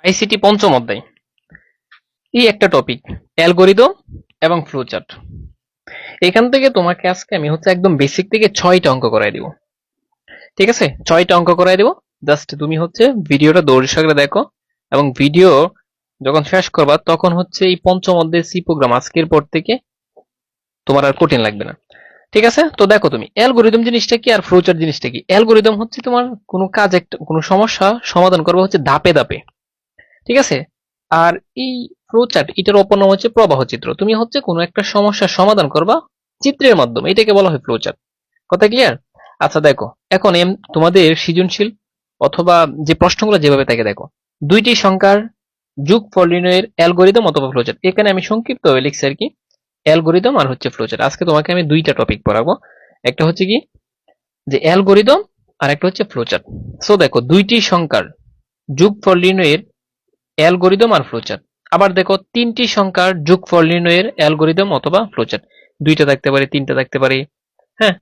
ICT পঞ্চম অধ্যায়। এই একটা টপিক, অ্যালগরিদম এবং ফ্লোচার্ট। এখান থেকে তোমাকে আজকে আমি একদম বেসিক থেকে 6টা অঙ্ক করাই দিব। ঠিক আছে, 6টা অঙ্ক করাই দিব। জাস্ট তুমি ভিডিওটা ধৈর্য সহকারে দেখো, এবং ভিডিও যখন শেষ করবা তখন এই পঞ্চম অধ্যায়ের সি প্রোগ্রাম আজকের পর থেকে তোমার আর কঠিন লাগবে না। ঠিক আছে, তো দেখো তুমি অ্যালগরিদম জিনিসটা কি আর ফ্লোচার্ট জিনিসটা কি। অ্যালগরিদম তোমার কোনো কাজ, একটা কোনো সমস্যা সমাধান করবে ধাপে ধাপে। ঠিক আছে, আর এই ফ্লোচার্ট এটার অপর নাম প্রবাহ চিত্র। তুমি কোনো একটা সমস্যার সমাধান করবা চিত্রের মাধ্যমে, এটাকে বলা হয় ফ্লোচার্ট। কথা ক্লিয়ার? আচ্ছা দেখো, এখন তোমাদের সৃজনশীল অথবা যে প্রশ্নগুলো যেভাবে থাকে দেখো, দুইটি সংখ্যার যোগফল নির্ণয়ের অ্যালগরিদম অথবা ফ্লোচার্ট। এখানে আমি সংক্ষিপ্ত ভাবে লিখছি আর কি, অ্যালগরিদম আর ফ্লোচার্ট। আজকে তোমাকে আমি দুইটা টপিক পড়াবো, একটা কি যে অ্যালগরিদম, আর একটা ফ্লোচার্ট। সো দেখো, দুইটি সংখ্যার যোগফল নির্ণয়ের অ্যালগরিদম আর ফ্লোচার্ট। আবার দেখো, তিনটি সংখ্যার যোগফল নির্ণয়ের অ্যালগরিদম অথবা ফ্লোচার্ট। দুইটা থাকতে পারে, তিনটা থাকতে পারে, হ্যাঁ,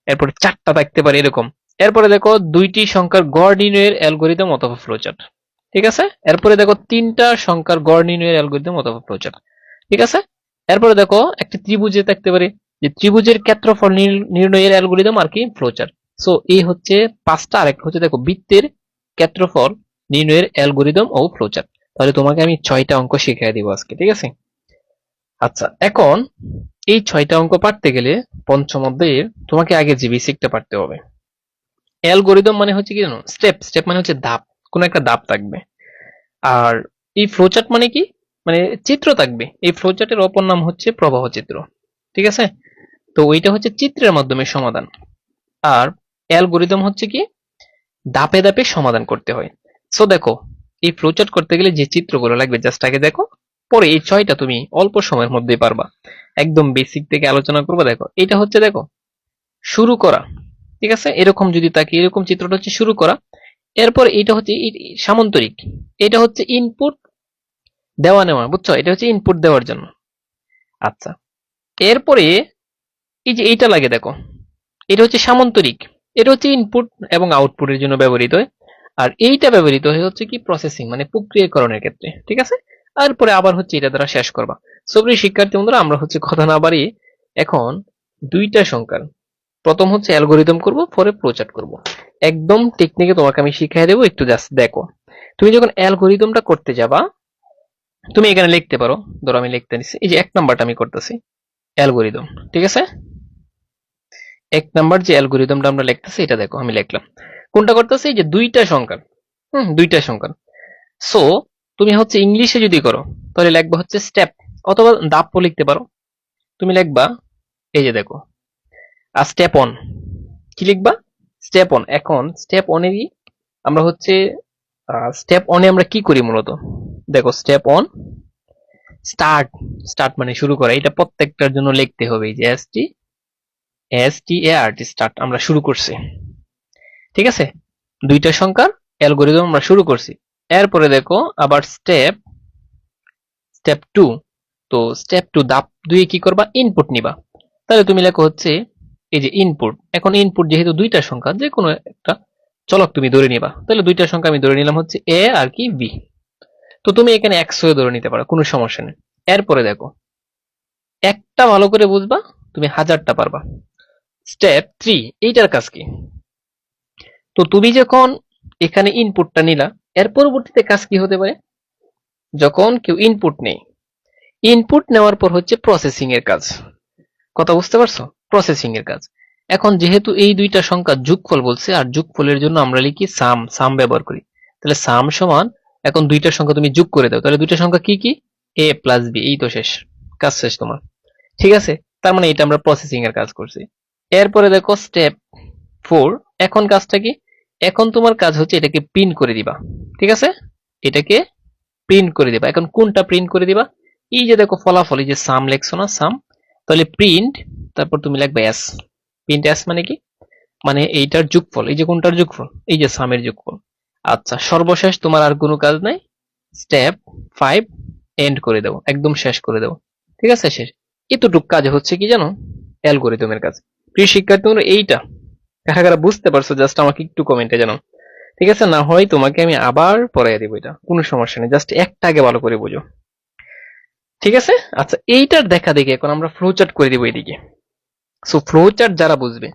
এরপরে চারটা থাকতে পারে, এরকম। এরপরে দেখো, দুইটি সংখ্যার গড় নির্ণয়ের অ্যালগরিদম অথবা ফ্লোচার্ট। ঠিক আছে, এরপরে দেখো, তিনটা সংখ্যার গড় নির্ণয়ের অ্যালগরিদম অথবা ফ্লোচার্ট। ঠিক আছে, এরপরে দেখো, একটা ত্রিভুজে থাকতে পারে যে ত্রিভুজের ক্ষেত্রফল নির্ণয়ের অ্যালগরিদম আর কি ফ্লোচার্ট। সো এই পাঁচটা। আর একটা দেখো, বৃত্তের ক্ষেত্রফল নির্ণয়ের অ্যালগরিদম ও ফ্লোচার্ট। তাহলে তোমাকে আমি 6টা অঙ্ক শিখিয়ে দিব আজকে। ঠিক আছে, আচ্ছা এখন এই 6টা অঙ্ক পারতে গেলে পঞ্চম অধ্যায়ের তোমাকে আগে যে বেসিকটা পারতে হবে। অ্যালগরিদম মানে কি জানো? স্টেপ। স্টেপ মানে ধাপ, কোন একটা ধাপ থাকবে। আর এই ফ্লোচার্ট মানে কি? মানে চিত্র থাকবে। এই ফ্লোচার্টের অপর নাম প্রবাহ চিত্র। ঠিক আছে, তো ওইটা চিত্রের মাধ্যমে সমাধান। আর অ্যালগরিদম কি ধাপে ধাপে সমাধান করতে হয়। সো দেখো, এই ফ্লোচার্ট করতে গেলে যে চিত্রগুলো লাগবে জাস্ট আগে দেখো, পরে এই 6টা তুমি অল্প সময়ের মধ্যেই পারবা। একদম বেসিক থেকে আলোচনা করবো। দেখো, এটা দেখো শুরু করা। ঠিক আছে, এরকম যদি তাকে, এরকম চিত্রটা শুরু করা। এরপর এটা সামান্তরিক। এটা ইনপুট দেওয়া নেওয়া, বুঝছো? এটা ইনপুট দেওয়ার জন্য। আচ্ছা, এরপরে এই যে এইটা লাগে দেখো, এটা সামান্তরিক। এটা ইনপুট এবং আউটপুটের জন্য ব্যবহৃত হয়। আর এইটা ব্যবহৃত হয় কি প্রসেসিং, মানে প্রক্রিয়াকরণের ক্ষেত্রে। ঠিক আছে, তারপরে আবার এটা দ্বারা শেষ করবা। সবরি শিক্ষার্থী বন্ধুরা, আমরা কথা না বাড়িয়ে এখন দুইটা সংখ্যার প্রথম অ্যালগরিদম করব, পরে ফ্লোচার্ট করব। একদম টেকনিকে তোমাকে আমি শিখিয়ে দেবো, একটু জাস্ট দেখো। তুমি যখন অ্যালগরিদমটা করতে যাবা, তুমি এখানে লিখতে পারো। ধরো আমি লিখতে নিচ্ছি, এই যে 1 নাম্বারটা আমি করতেছি অ্যালগরিদম। ঠিক আছে, 1 নাম্বার যে অ্যালগরিদমটা আমরা লিখতেছি, এটা দেখো আমি লিখলাম। কোনটা করতেছি? এই যে দুইটা সংখ্যার, দুইটা সংখ্যার। সো তুমি ইংলিশে যদি করো তাহলে লিখবা স্টেপ, অথবা ধাপও লিখতে পারো। তুমি লিখবা, এই যে দেখো, স্টেপ অন। কি লিখবা? Step on. এখন স্টেপ অনেরই আমরা স্টেপ অনে আমরা কি করি মূলত? দেখো, স্টেপ অন স্টার্ট। স্টার্ট মানে শুরু করা। এটা প্রত্যেকটার জন্য লিখতে হবে, এই যে START, স্টার্ট, আমরা শুরু করছি। ঠিক আছে, দুইটা সংখ্যার অ্যালগরিদম আমরা শুরু করছি। এরপরে দেখো আবার স্টেপ স্টেপ 2। তো স্টেপ 2, ধাপ 2 কি করবা? ইনপুট নিবা। তাহলে তুমি লেখো এই যে ইনপুট। এখন ইনপুট যেহেতু দুইটা সংখ্যা, যে কোনো একটা চলক তুমি ধরে নিবা। তাহলে দুইটা সংখ্যা আমি ধরে নিলাম এ আর কি বি। তো তুমি এখানে 100 ধরে নিতে পারো, কোনো সমস্যা নেই। এরপরে দেখো, একটা ভালো করে বুঝবা, তুমি 1000টা পারবা। স্টেপ 3, এইটার কাজ কি? তো তুমি যখন এখানে ইনপুটটা নিলা, এর পরবর্তীতে কাজ কি হতে পারে? যখন কেউ ইনপুট নেই, ইনপুট নেওয়ার পর প্রসেসিং এর কাজ। কথা বুঝতে পারছো? প্রসেসিং এর কাজ। এখন যেহেতু এই দুইটা সংখ্যা যোগফল বলছে, আর যোগফলের জন্য আমরা লিখি সাম, সাম ব্যবহার করি। তাহলে সাম সমান, এখন দুইটা সংখ্যা তুমি যোগ করে দাও, তাহলে দুইটা সংখ্যা কি কি? এ প্লাস বি। এই তো শেষ, কাজ শেষ তোমার। ঠিক আছে, তার মানে এটা আমরা প্রসেসিং এর কাজ করছি। এরপরে দেখো স্টেপ 4। এখন কাজটা কি? এখন তোমার কাজ এটাকে প্রিন্ট করে দিবা। ঠিক আছে, এটাকে প্রিন্ট করে দিবা। এখন কোনটা প্রিন্ট করে দিবা? এই যে দেখো ফলাফল, এই যে সাম লেখছো না, সাম। তাহলে প্রিন্ট, তারপর তুমি লিখবে এস। প্রিন্ট এস মানে কি? মানে এইটার যোগফল। এই যে কোনটার যোগফল? এই যে সামের যোগফল। আচ্ছা, সর্বশেষ তোমার আর কোনো কাজ নাই। স্টেপ 5, এন্ড করে দাও, একদম শেষ করে দাও। ঠিক আছে, শেষ। এতটুক কাজ কি জানো? অ্যালগরিদমের কাজ। প্রিয় শিক্ষার্থী, তোমরা এইটা কারা কারা বুঝতে পারছো জাস্ট আমাকে একটু কমেন্টে জানাও। ঠিক আছে, না হয় তোমাকে আমি আবার পড়াই দেবো, এটা কোনো সমস্যা নেই, জাস্ট একটা আগে ভালো করে বুঝো। ঠিক আছে। আচ্ছা, এইটার দেখা দেখি এখন আমরা ফ্লো চার্ট করে দিব এদিকে। সো ফ্লো চার্ট যারা বুঝবে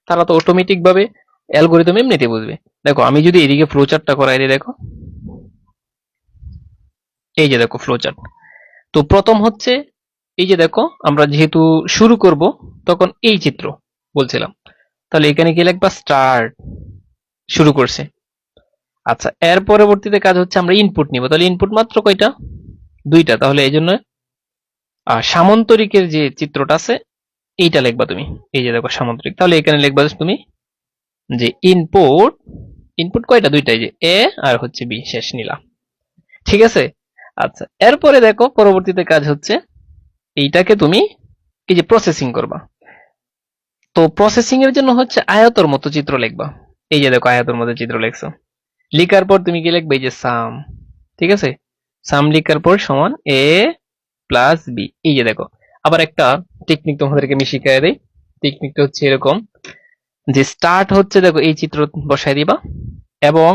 তারা তো অটোমেটিক ভাবে অ্যালগোরিদম এমনিতে বুঝবে। দেখো আমি যদি এদিকে ফ্লো চার্টটা করাই দিই, দেখো এই যে দেখো ফ্লো চার্ট। তো প্রথম হচ্ছে এই যে দেখো, আমরা যেহেতু শুরু করব তখন এই চিত্র বলছিলাম, তাহলে এখানে কি লিখবা, স্টার্ট, শুরু করছে। আচ্ছা, এর পরবর্তীতে কাজ হচ্ছে আমরা ইনপুট নিব, তাহলে ইনপুট মাত্র কয়টা, দুইটা, তাহলে এই জন্য সামন্তরিকের যে চিত্রটা আছে এইটা লিখবা তুমি। এই যে দেখো সামন্তরিক, তাহলে এখানে লিখবা তুমি যে ইনপুট, ইনপুট কয়টা, দুইটাই, যে এ আর হচ্ছে বি, শেষ নিলাম। ঠিক আছে। আচ্ছা, এরপরে দেখো পরবর্তীতে কাজ হচ্ছে এইটাকে তুমি এই যে প্রসেসিং করবা। তো প্রসেসিং এর জন্য হচ্ছে আয়তর মতো চিত্র লিখবা। এই যে দেখো আয়তর মতো চিত্র লিখছো, লিখার পর তুমি কি লিখবে, এই যে সাম। ঠিক আছে, সাম লিখার পর সমান এ প্লাস বি। এই যে দেখো, আবার একটা টেকনিক তোমাদেরকে আমি শিখিয়ে দেই। টেকনিকটা হচ্ছে এরকম, যে স্টার্ট হচ্ছে দেখো এই চিত্র বসায় দিবা, এবং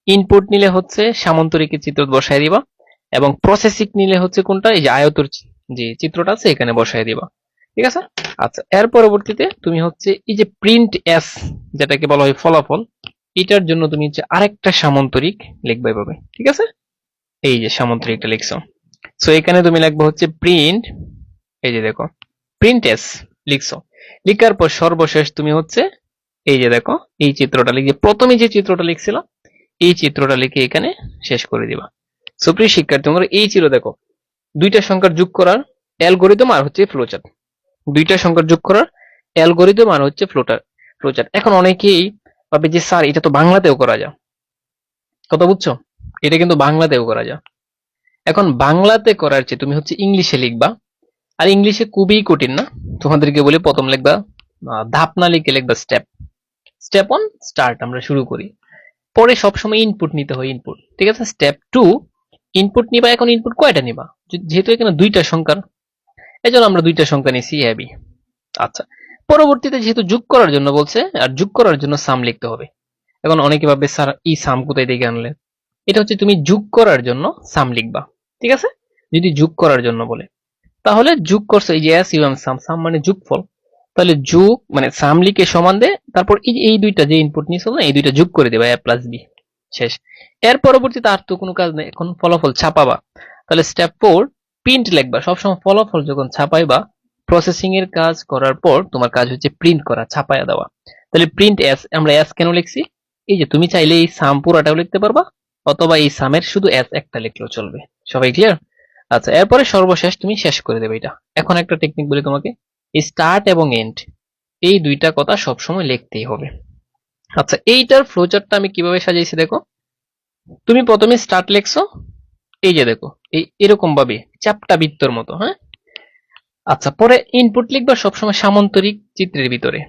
ইনপুট নিলে হচ্ছে সামান্তরিকের চিত্র বসায় দিবা, এবং প্রসেসিং নিলে হচ্ছে কোনটা, এই যে আয়তর যে চিত্রটা আছে এখানে বসায় দিবা। ঠিক আছে। আচ্ছা, এর পরবর্তীতে তুমি হচ্ছে এই যে প্রিন্ট এস, যেটাকে বলা হয় ফলাফল, এটার জন্য তুমি হচ্ছে আরেকটা সামান্তরিক লিখবে এভাবে। ঠিক আছে, এই যে সামান্তরিকটা লিখছো। সো এখানে তুমি লিখবে হচ্ছে প্রিন্ট, এই যে দেখো প্রিন্ট এস লিখছো। লিখার পর সর্বশেষ তুমি হচ্ছে এই যে দেখো এই চিত্রটা লিখে, প্রথমে যে চিত্রটা লিখছিলাম এই চিত্রটা লিখে এখানে শেষ করে দিবা। সুপ্রিয় শিক্ষার্থী, তোমরা এই ছিল দেখো দুইটা সংখ্যার যোগ করার অ্যালগোরিদম আর হচ্ছে ফ্লোচার্ট। দুইটা সংখ্যার যোগ করার অ্যালগোরিদম আর হচ্ছে ফ্লোচার্ট। এখন অনেকেই ভাবে যে স্যার এটা তো বাংলাতেও করা যায়, কথা বুঝছো, এটা কিন্তু বাংলাতেও করা যায়। এখন বাংলাতে করার চেয়ে তুমি হচ্ছে ইংলিশে লিখবা, আর ইংলিশে খুবই কঠিন না। তোমাদেরকে বলি, প্রথম লিখবা ধাপ না লিখে লিখবা স্টেপ। স্টেপ ওয়ান স্টার্ট, আমরা শুরু করি। পরে সবসময় ইনপুট নিতে হয়, ইনপুট। ঠিক আছে, স্টেপ টু ইনপুট নিবা। এখন ইনপুট কয়টা নিবা, যেহেতু এখানে দুইটা সংখ্যার, এই জন্য আমরা দুইটা সংখ্যা নিছি এ বি। আচ্ছা, পরবর্তীতে যেহেতু যোগ করার জন্য বলছে, আর যোগ করার জন্য সাম লিখতে হবে। এখন অনেকে ভাববে স্যার এই সাম কোথায় থেকে আনলে, এটা হচ্ছে তুমি যোগ করার জন্য সাম লিখবা। ঠিক আছে, যদি যোগ করার জন্য বলে, তাহলে যোগ করছো, এই যে এস ইউ এম সাম, সাম মানে যোগফল, তাহলে যোগ মানে সাম লিখে সমান দে, তারপর এই দুইটা যে ইনপুট নিয়েছো না, এই দুইটা যোগ করে দেবা, এ প্লাস বি, শেষ। এর পরবর্তীতে আর তো কোনো কাজ নেই, এখন ফলাফল ছাপাবা। তাহলে স্টেপ ফোর প্রিন্ট লিখবা। সবসময় ফলাফল যখন ছাপাইবা, প্রসেসিং এর কাজ করার পর তোমার কাজ হচ্ছে প্রিন্ট করা, ছাপাইয়া দেওয়া। তাহলে প্রিন্ট এস, আমরা এস কেন লিখছি, এই যে তুমি চাইলে এই সাম পুরাটাও লিখতে পারবা, অথবা এই সামের শুধু এস একটা লিখলেও চলবে। সবাই ক্লিয়ার? আচ্ছা, এরপরে সর্বশেষ তুমি শেষ করে দেবে এটা। এখন একটা টেকনিক বলি তোমাকে, স্টার্ট এবং এন্ড, এই দুইটা কথা সবসময় লিখতেই হবে। আচ্ছা, এইটার ফ্লোচার্টটা আমি কিভাবে সাজাইছি দেখো। তুমি প্রথমে স্টার্ট লিখছো, এই যে দেখো এই এরকম ভাবে চ্যাপ্টা বৃত্তর মতো, হ্যাঁ। আচ্ছা, পরে ইনপুট লিখবা সবসময় সামান্তরিক চিত্রের ভিতরে।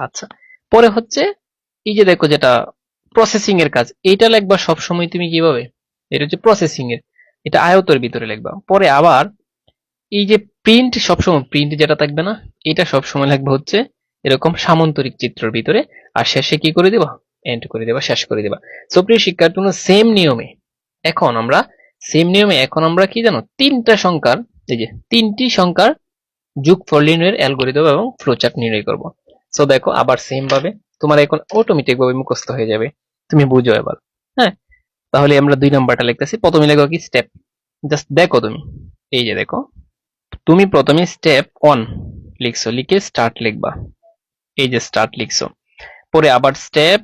আচ্ছা, পরে হচ্ছে এই যে দেখো যেটা প্রসেসিং এর কাজ, এইটা লিখবা সবসময় তুমি কিভাবে, এটা হচ্ছে প্রসেসিং এর, এটা আয়তের ভিতরে লিখবা। পরে আবার এই যে প্রিন্ট, সবসময় প্রিন্ট যেটা থাকবে না, এটা সবসময় লাগবে হচ্ছে এরকম সামান্তরিক চিত্রের ভিতরে। আর শেষে কি করে দেবা, এন্ড করে দেবা, শেষ করে দেবা। সো প্রিয় শিক্ষার্থী, সেম নিয়মে এখন আমরা কি জানো, তিনটা সংখ্যার, এই যে তিনটি সংখ্যার যোগফল নির্ণয়ের অ্যালগরিদম এবং ফ্লোচার্ট নির্ণয় করব। সো দেখো আবার সেম ভাবে তোমার এখন অটোমেটিক ভাবে মুখস্থ হয়ে যাবে, তুমি বুঝো এবার। হ্যাঁ, তাহলে আমরা 2 নাম্বারটা লিখতেছি। প্রথমে লেখো কি স্টেপ, জাস্ট দেখো তুমি, এই যে দেখো তুমি প্রথমে স্টেপ 1 লিখছো, লিখে স্টার্ট লিখবা, এই যে স্টার্ট লিখছো। পরে আবার স্টেপ,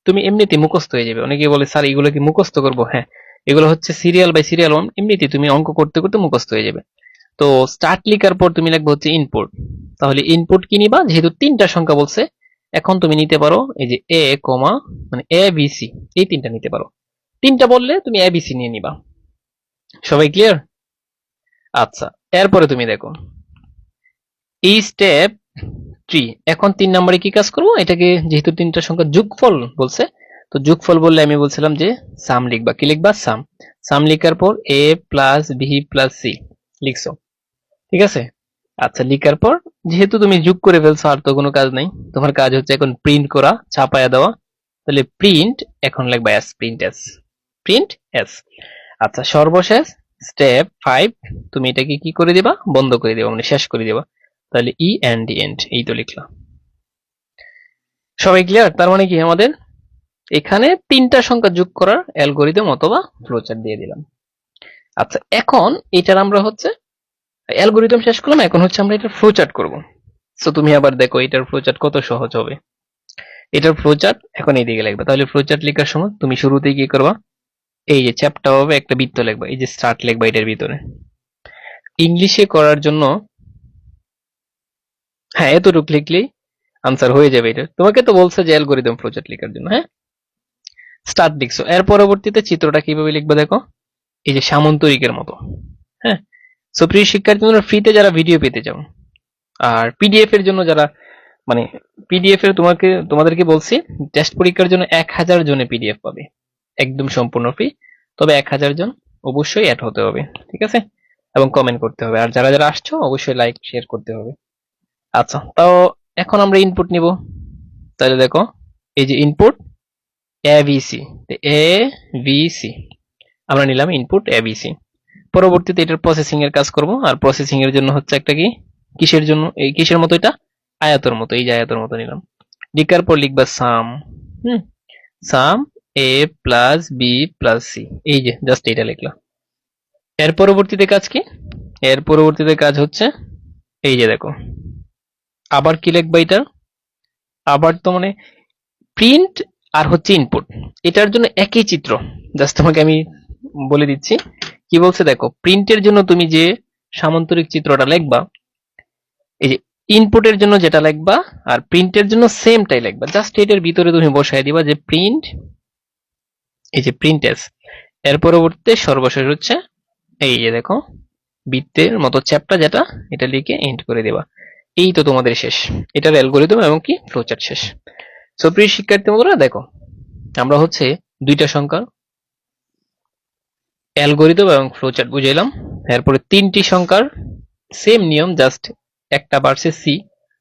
তুমি এমনিতে মুখস্থ হয়ে যাবে। অনেকে বলে স্যার এগুলো কি মুখস্থ করব, হ্যাঁ, এগুলো হচ্ছে সিরিয়াল বাই সিরিয়াল, এমনিতে তুমি অঙ্ক করতে করতে মুখস্থ হয়ে যাবে। তো স্টার্ট লিখার পর তুমি লিখবে হচ্ছে ইনপুট। তাহলে ইনপুট কি নিবা, যেহেতু তিনটা সংখ্যা বলছে, এখন তুমি নিতে পারো এই যে এ কমা, মানে এ বি সি, এই তিনটা নিতে পারো। তিনটা বললে তুমি এ বি সি নিয়ে নিবা। সবাই ক্লিয়ার? আচ্ছা, এরপরে তুমি দেখো এই স্টেপ 3। এখন 3 নম্বরে কি কাজ করবো, এটাকে যেহেতু তিনটা সংখ্যা যোগফল বলছে, তো যোগফল বললে আমি বলছিলাম যে সাম লিখবা। কি লিখবা, সাম। সাম লিখার পর এ প্লাস বি প্লাস সি লিখছো। ঠিক আছে। আচ্ছা, লিখার পর যেহেতু তুমি যোগ করে ফেলছো, আর তো কোনো কাজ নাই, তোমার কাজ হচ্ছে এখন প্রিন্ট করা, ছাপায়া দেওয়া। তাহলে প্রিন্ট এখন লিখবা S, print S, print S. আচ্ছা সর্বশেষ স্টেপ 5, তুমি এটাকে কি করে দিবা, বন্ধ করে দিবা, মানে শেষ করে দিবা। তাহলে ই এন্ড এন্ড, এই তো লিখলাম। সবাই ক্লিয়ার? তার মানে কি আমাদের এখানে তিনটা সংখ্যা যোগ করার অ্যালগরিদম অথবা ফ্লোচার্ট দিয়ে দিলাম। আচ্ছা এখন এটার আমরা হচ্ছে অ্যালগরিদম শেষ করলাম, এখন হচ্ছে আমরা এটার ফ্লোচার্ট করব। সো তুমি আবার দেখো এটার ফ্লোচার্ট কত সহজ হবে। এটার ফ্লোচার্ট এখন এইদিকে লিখবা। তাহলে ফ্লোচার্ট লেখার সময় তুমি শুরুতেই কি করবা, এই যে চ্যাপ্টার হবে একটা বৃত্ত লিখবা, এই যে স্টার্ট লিখবা এটার ভিতরে। ইংলিশে করার জন্য হ্যাঁ এতটুকু লিখলেই আনসার হয়ে যাবে। এটা তোমাকে তো বলছে যে অ্যালগরিদম ফ্লোচার্ট লেখার জন্য। হ্যাঁ স্টার্ট লিখছো, এর পরবর্তীতে চিত্রটা কিভাবে লিখবে দেখো, এই যে সামন্তরিকের মতো। হ্যাঁ সো প্রিয় শিক্ষার্থীরা, ফ্রিতে যারা ভিডিও পেতে চাও আর পিডিএফ এর জন্য যারা, মানে পিডিএফ এর তোমাদেরকে বলছি টেস্ট পরীক্ষার জন্য 1000 জনে পিডিএফ পাবে একদম সম্পূর্ণ ফ্রি। তবে 1000 জন অবশ্যই অ্যাড হতে হবে, ঠিক আছে, এবং কমেন্ট করতে হবে। আর যারা যারা আসছো অবশ্যই লাইক শেয়ার করতে হবে। আচ্ছা তাও এখন আমরা ইনপুট নিব। তাহলে দেখো এই যে input ABC, A B C আমরা নিলাম ইনপুট এবিসি। পরবর্তীতে এটার প্রসেসিং এর কাজ করব। আর প্রসেসিং এর জন্য হচ্ছে একটা কি, কিসের জন্য, এই কিসের মতো, এটা আয়াতের মতো, এই যে আয়াতের মতো নিলাম। লিখার পর লিখবা সাম, সাম এ প্লাস বি প্লাস সি, এই যে জাস্ট এটা লিখলাম। এর পরবর্তীতে কাজ কি, এর পরবর্তীতে কাজ হচ্ছে এই যে দেখো আবার কি লিখবা এটা, আবার তো মানে প্রিন্ট আর হচ্ছে ইনপুট, এটার জন্য একই চিত্র। জাস্ট তোমাকে আমি বলে দিচ্ছি কি বলছে দেখো, প্রিন্টের জন্য তুমি যে সামান্তরিক চিত্রটা লিখবা, এই যে ইনপুটের জন্য যেটা লিখবা আর প্রিন্টের জন্য সেমটাই লিখবা, জাস্ট এটার ভিতরে তুমি বসায় দিবা যে প্রিন্ট, এই যে প্রিন্ট এস। এর পরবর্তীতে সর্বশেষ হচ্ছে এই যে দেখো বৃত্তের মতো চ্যাপ্টা যেটা, এটা লিখে এন্ড করে দেবা। এই তো তোমাদের শেষ, এটার অ্যালগরিদম এবং কি ফ্লোচার্ট শেষ। সো প্রিয় শিক্ষার্থী বন্ধুরা দেখো আমরা হচ্ছে দুইটা সংখ্যার অ্যালগরিদম এবং ফ্লোচার্ট বুঝাইলাম। এরপরে তিনটি সংখ্যার সেম নিয়ম, জাস্ট একটা বাড়ছে সি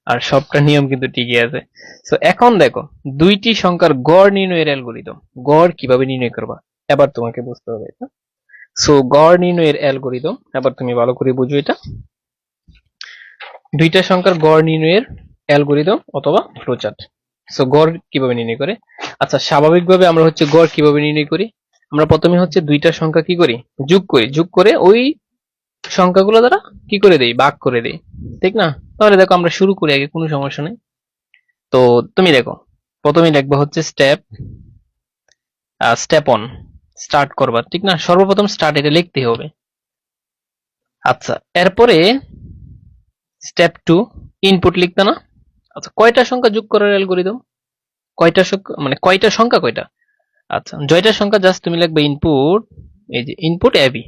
আর সবটা নিয়ম কিন্তু ঠিকই আছে। সো এখন দেখো দুইটি সংখ্যার গড় নির্ণয়ের অ্যালগরিদম, গড় কিভাবে নির্ণয় করবা এবার তোমাকে বুঝতে হবে এটা। সো গড় নির্ণয়ের অ্যালগরিদম এবার তুমি ভালো করে বুঝো এটা, দুইটা সংখ্যার গড় নির্ণয়ের অ্যালগরিদম অথবা ফ্লোচার্ট। সো গড় কিভাবে নির্ণয় করে, আচ্ছা স্বাভাবিকভাবে আমরা হচ্ছে গড় কিভাবে নির্ণয় করি, আমরা প্রথমে হচ্ছে দুইটা সংখ্যা কি করি, যোগ করি, যোগ করে ওই সংখ্যাগুলো দ্বারা কি করে দেই, ভাগ করে দেই, ঠিক না। তাহলে দেখো আমরা শুরু করি আগে, কোনো সমস্যা নেই। তো তুমি দেখো প্রথমে লিখবা হচ্ছে স্টেপ অন, স্টার্ট করবা, ঠিক না, সর্বপ্রথম স্টার্ট এটা লিখতে হবে। আচ্ছা এরপরে স্টেপ 2 ইনপুট লিখতে না। আচ্ছা কয়টা সংখ্যা যোগ করার অ্যালগরিদম, কয়টা সংখ্যা মানে কয়টা সংখ্যা কয়টা, আচ্ছা জয়টা সংখ্যা জাস্ট তুমি লিখবে ইনপুট, এই যে ইনপুট এবি,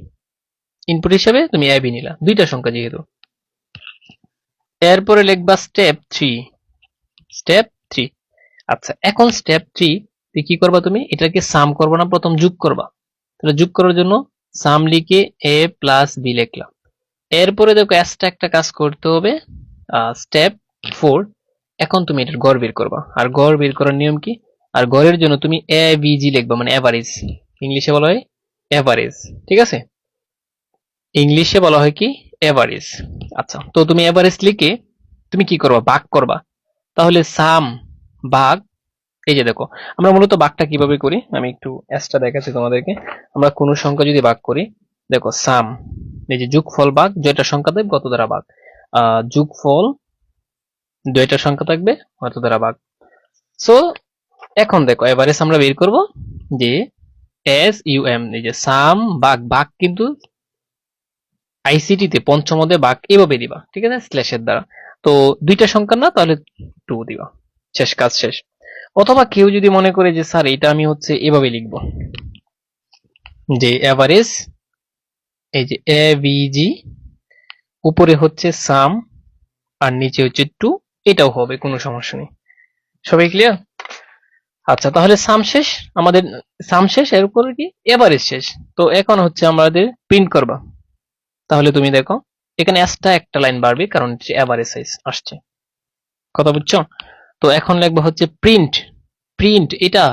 ইনপুট হিসেবে তুমি এবি নিলা দুইটা সংখ্যা যেহেতু। এরপরে লিখবা স্টেপ 3। আচ্ছা এখন স্টেপ 3 কি করবা, তুমি এটাকে সাম করবা না, প্রথম যোগ করবা। তাহলে যোগ করার জন্য সাম লিখে এ প্লাস বি লিখলাম। এরপরে দেখো এক্সট্রা একটা কাজ করতে হবে, স্টেপ 4, এখন তুমি এটার গড় বের করবা। আর গড় বের করার নিয়ম কি, আর গড়ের জন্য তুমি এ বি জি লিখবা, মানে এভারেজ, ইংলিশে বলা হয় এভারেজ, ঠিক আছে, ইংলিশে বলা হয় কি এভারেজ। আচ্ছা তো তুমি এভারেজ লিখে তুমি কি করবা, ভাগ করবা। তাহলে সাম ভাগ, এই যে দেখো আমরা মূলত ভাগটা কিভাবে করি, আমি একটু এক্সট্রা দেখাচ্ছি তোমাদেরকে। আমরা কোন সংখ্যা যদি ভাগ করি, দেখো সাম, এই যে যোগফল ভাগ যেটা সংখ্যা দেব কত দ্বারা ভাগ, যোগফল দুইটা সংখ্যা থাকবে কত দ্বারা ভাগ। সো এখন দেখো এভারেজ আমরা বের করব যে এস ইউ এম, এই যে সাম ভাগ, ভাগ কিন্তু আইসিটি তে পঞ্চম অধ্যায়ে ভাগ এভাবে দিবা, ঠিক আছে, স্ল্যাশের দ্বারা। তো দুইটা সংখ্যা না, তাহলে 2 দিবা, শেষ, কাজ শেষ। অথবা কেউ যদি মনে করে যে স্যার এটা আমি হচ্ছে এভাবে লিখবো, যে এভারেজ, এই যে এ বি জি, উপরে হচ্ছে সাম আর নিচে হচ্ছে 2, এটাও হবে, কোনো সমস্যা নেই। সবাই ক্লিয়ার? আচ্ছা তাহলে সাম শেষ আমাদের, সাম শেষ, এর উপরে কি এভারেজ শেষ। তো এখন হচ্ছে আমাদের প্রিন্ট করবা। তাহলে তুমি দেখো এখানে এক্সট্রা একটা লাইন বাড়বে কারণ এভারেজ সাইজ আসছে, কথা বুঝছো। তো এখন লিখবো হচ্ছে প্রিন্ট, প্রিন্ট এটা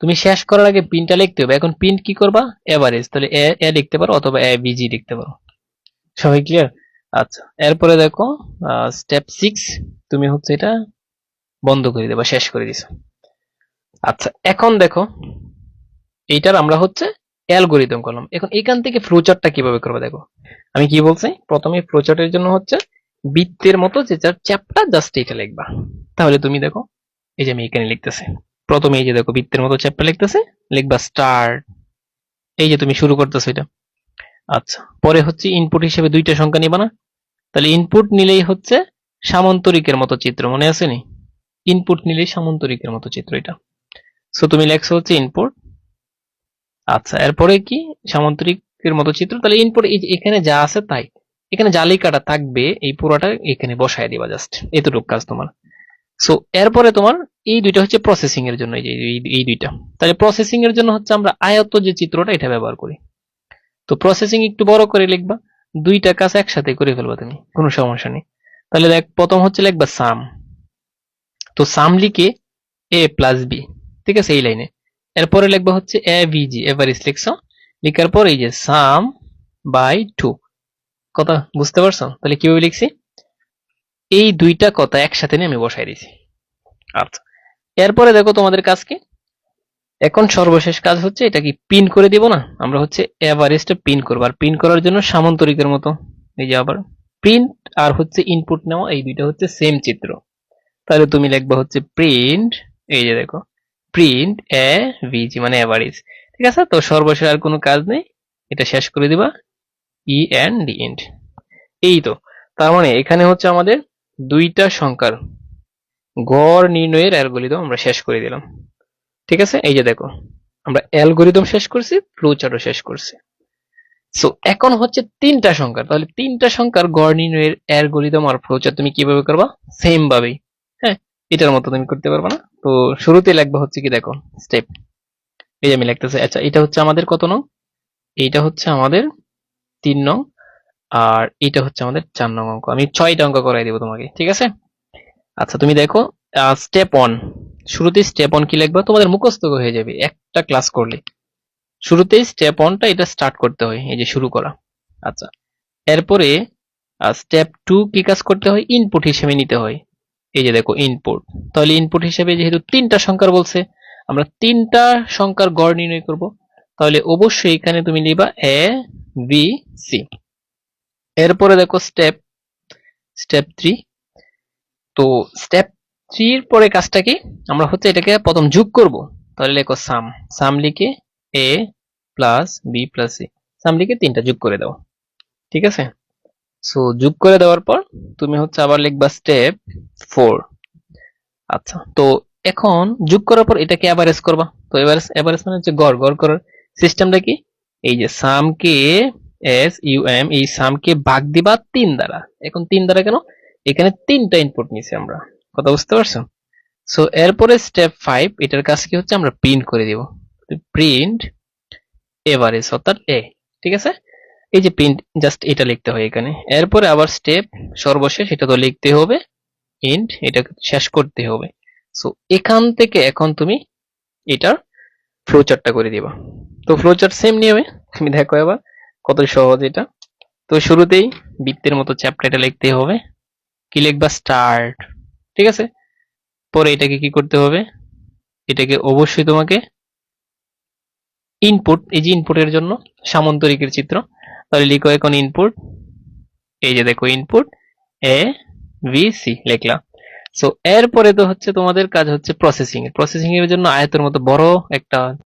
তুমি শেষ করার আগে পিনটা লিখতে হবে। এখন পিন কি করবা? এভারেজ, তাহলে এ এ লিখতে পারো অথবা এ বিজি লিখতে পারো। সবাই ক্লিয়ার? আচ্ছা, এরপরে দেখো স্টেপ 6, তুমি হচ্ছে এটা বন্ধ করে দেবা, শেষ করে দিছো। আচ্ছা, এখন দেখো এইটার আমরা হচ্ছে অ্যালগরিদম করলাম। এখন এখান থেকে ফ্লোচার্টটা কিভাবে করবে দেখো। আমি কি বলছি, প্রথমে ফ্লোচার্টের জন্য হচ্ছে বৃত্তের মতো যে চ্যাপটা জাস্ট এটা লিখবা। তাহলে তুমি দেখো, এই যে আমি এখানে লিখতেছি, প্রথমে এই যে দেখো বৃত্তের মতো চ্যাপটা লিখতেছে, লিখবা স্টার্ট। এই যে তুমি শুরু করতেছো এটা। আচ্ছা, পরে হচ্ছে ইনপুট হিসেবে দুইটা সংখ্যা নিবা না? তাহলে ইনপুট নিলেই হচ্ছে সামান্তরিকের মতো চিত্র, মনে আছে নি? ইনপুট নিলেই সামান্তরিকের মতো চিত্র এটা। সো তুমি লেখছো হচ্ছে ইনপুট। আচ্ছা, এরপরে কি সামান্তরিকের মতো চিত্র, তাহলে ইনপুট এখানে যা আছে তাই, এখানে যা লেখাটা থাকবে এই পুরোটা এখানে বসায় দিবা, জাস্ট এতটুকু কাজ তোমার। সো এরপরে তোমার এই দুইটা হচ্ছে প্রসেসিং এর জন্য, এই যে এই দুইটা। তাহলে প্রসেসিং এর জন্য হচ্ছে আমরা আয়ত যে চিত্রটা এটা ব্যবহার করি। তো প্রসেসিং একটু বড় করে লিখবা, দুইটা কাজ একসাথে করে ফেলবা তুমি, কোনো সমস্যা নেই। তাহলে দেখ, প্রথম হচ্ছে লিখবা সাম। তো সাম লিখে এ প্লাস বি, ঠিক আছে, এই লাইনে। এরপরে লিখবা হচ্ছে এ ভিজি, এভারেজ লিখছো, লিখার পর এই যে সাম বাই 2। কথা বুঝতে পারছো? তাহলে কিভাবে লিখছি, এই দুইটা কথা একসাথে নিয়ে আমি বসাই দিছি। আচ্ছা, এরপরে দেখো তোমাদের কাজ কি, এখন সর্বশেষ কাজ হচ্ছে এটা কি পিন করে দিব না, আমরা হচ্ছে এভারেজটা পিন করবো। আর পিন করার জন্য সামান্তরিকের মতো এই যে আবার প্রিন্ট আর হচ্ছে ইনপুট নেওয়া, এই দুইটা হচ্ছে সেম চিত্র। তাহলে তুমি লিখবা হচ্ছে প্রিন্ট, এই যে দেখো প্রিন্ট এ ভিজি মানে এভারেজ। ঠিক আছে, তো সর্বশেষ আর কোনো কাজ নেই, এটা শেষ করে দিবা ই এন্ড ডি এন্ড। এই তো, তার মানে এখানে হচ্ছে আমাদের দুইটা সংখ্যার গড় নির্ণয়ের অ্যালগরিদম আমরা শেষ করে দিলাম। ঠিক আছে, এই যে দেখো আমরা অ্যালগরিদম শেষ করছি, ফ্লোচার্টও শেষ করছি। সো এখন হচ্ছে তিনটা সংখ্যার, তাহলে তিনটা সংখ্যার গড় নির্ণয়ের অ্যালগরিদম আর ফ্লোচার্ট তুমি কিভাবে করবা? সেম ভাবেই, হ্যাঁ, এটার মতো তুমি করতে পারবা না। তো শুরুতে লিখবা হচ্ছে কি দেখো স্টেপ, এই যে আমি লিখতেছি। আচ্ছা, এটা হচ্ছে আমাদের কত নং? এইটা হচ্ছে আমাদের 3 নং, আর এটা হচ্ছে আমাদের 4 নং অঙ্ক। আমি 6টা অঙ্ক করাই দেবো তোমাকে, ঠিক আছে? আচ্ছা, তুমি দেখো স্টেপ 1, শুরুতেই স্টেপ 1 কি লিখবা, তোমাদের মুখস্থ হয়ে যাবে একটা ক্লাস করলে। শুরুতেই স্টেপ 1টা এটা স্টার্ট করতে হয়, এই যে শুরু করা। আচ্ছা, এরপরে স্টেপ 2 কি কাজ করতে হয়, ইনপুট হিসেবে নিতে হয়। এই যে দেখো ইনপুট, তাহলে ইনপুট হিসেবে যেহেতু তিনটা সংখ্যার বলছে, আমরা তিনটা সংখ্যার গড় নির্ণয় করব। তাহলে অবশ্যই এখানে তুমি নিবা এ বি সি। এরপরে দেখো স্টেপ স্টেপ 3। তো স্টেপ 3 এর পরে কাজটা কি, আমরা হচ্ছে এটাকে প্রথম যোগ করব। তাহলে লেখো সাম, সাম লিখে এ প্লাস বি প্লাস সি, সাম লিখে তিনটা যোগ করে দাও। ঠিক আছে, সো যোগ করে দেওয়ার পর তুমি হচ্ছে আবার লিখবা স্টেপ 4। আচ্ছা, তো এখন যোগ করার পর এটাকে এভারেজ করবা। তো এভারেজ এভারেজ মানে হচ্ছে গড়, গড় করার সিস্টেমটা কি, এই যে সাম কে এস ইউ এম, এই সাম কে ভাগ দিবা 3 দ্বারা। এখন 3 দ্বারা কেন, এখানে তিনটা ইনপুট নিছি আমরা, কথা বুঝতে পারছো? সো এরপরে স্টেপ 5, এটার কাজ কি হচ্ছে আমরা প্রিন্ট করে দিব, প্রিন্ট এভারেজ অর্থাৎ এ। ঠিক আছে, এই যে প্রিন্ট জাস্ট এটা লিখতে হয় এখানে। এরপরে আবার স্টেপ সর্বশেষ এটা তো লিখতে হবে, ইন্ট, এটা শেষ করতে হবে। সো এখান থেকে এখন তুমি এটার ফ্লোচার্টটা করে দিবা। তো ফ্লোচার্ট সেম নিয়মে তুমি দেখো এবার কত সহজ এটা। তো শুরুতেই বৃত্তের মতো চ্যাপ্টার এটা লিখতে হবে, কি লিখবা স্টার্ট। ঠিক আছে, পরে এটাকে কি করতে হবে, এটাকে অবশ্যই তোমাকে ইনপুট, এই যে ইনপুটের জন্য সামান্তরিকের চিত্র, তাহলে লিখো এখন ইনপুট, এই যে দেখো ইনপুট এ বি সি লিখলাম। সো এরপরে তো হচ্ছে তোমাদের কাজ হচ্ছে প্রসেসিং এর জন্য আয়তের মতো বড় একটা